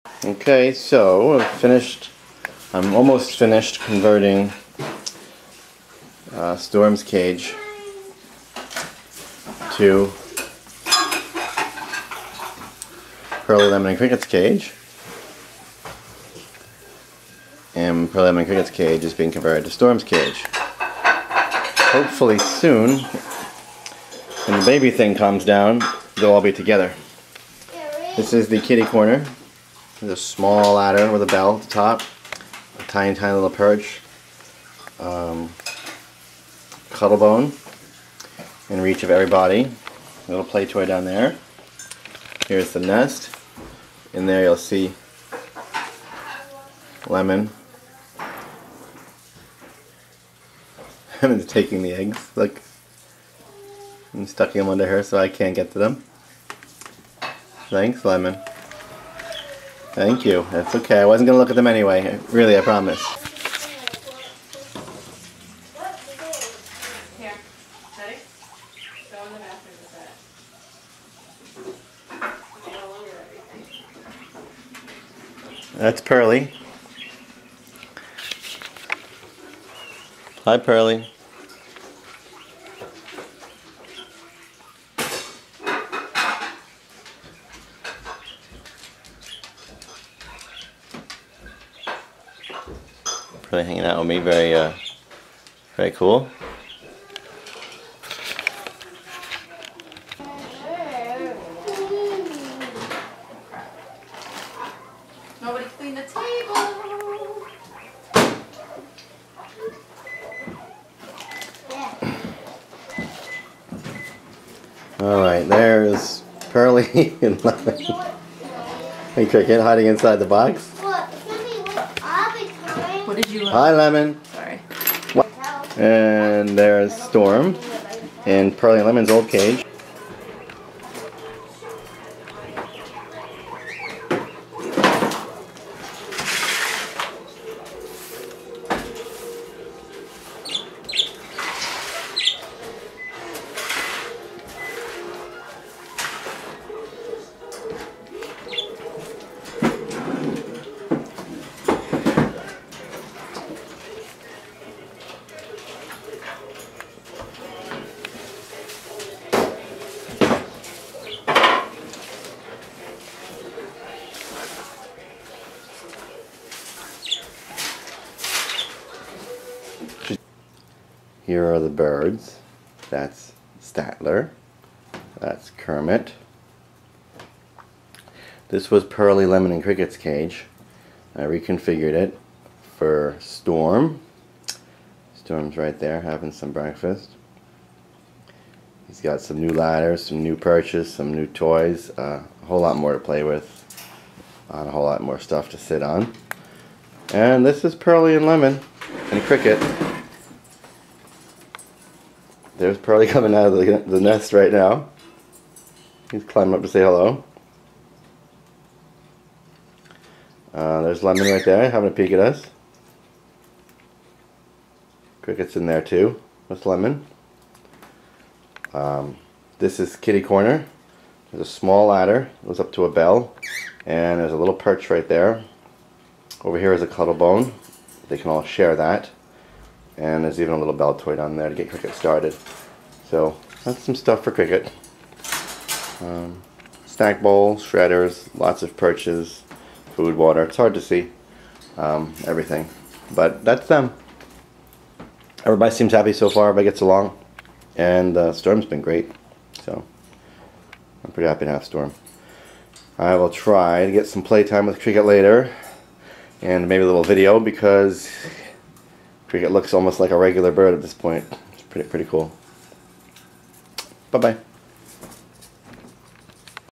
Okay, so I'm almost finished converting Storm's cage to Pearly Lemon and Cricket's cage. And Pearly Lemon and Cricket's cage is being converted to Storm's cage. Hopefully soon, when the baby thing comes down, they'll all be together. This is the kitty corner. There's a small ladder with a bell at the top, a tiny little perch, cuddle bone in reach of everybody, a little play toy down there. Here's the nest. In there you'll see Lemon. Lemon's taking the eggs. Look, I'm stucking them under her so I can't get to them. Thanks, Lemon. Thank you. That's okay. I wasn't going to look at them anyway. Really, I promise. Here. Ready? Go in the bathroom with that. That's Pearly. Hi, Pearly. Pearly hanging out with me, very cool. Nobody cleaned the table. Alright, there's Pearly and Lemon. Hey, Cricket, hiding inside the box. What did you Hi, Lemon. Sorry. And there's Storm in Pearly and Lemon's old cage. Here are the birds. That's Statler. That's Kermit. This was Pearly, Lemon, and Cricket's cage. I reconfigured it for Storm. Storm's right there having some breakfast. He's got some new ladders, some new perches, some new toys, a whole lot more to play with, a whole lot more stuff to sit on. And this is Pearly and Lemon and Cricket. There's Pearly coming out of the nest right now. He's climbing up to say hello. There's Lemon right there having a peek at us. Cricket's in there too with Lemon. This is kitty corner. There's a small ladder. It goes up to a bell. And there's a little perch right there. Over here is a cuddle bone. They can all share that. And there's even a little bell toy down there to get Cricket started. So that's some stuff for Cricket. Snack bowl, shredders, lots of perches, food, water. It's hard to see everything. But that's them. Everybody seems happy so far. Everybody gets along. And Storm's been great. So I'm pretty happy to have Storm. I will try to get some playtime with Cricket later. And maybe a little video because Cricket looks almost like a regular bird at this point. It's pretty cool. Bye-bye.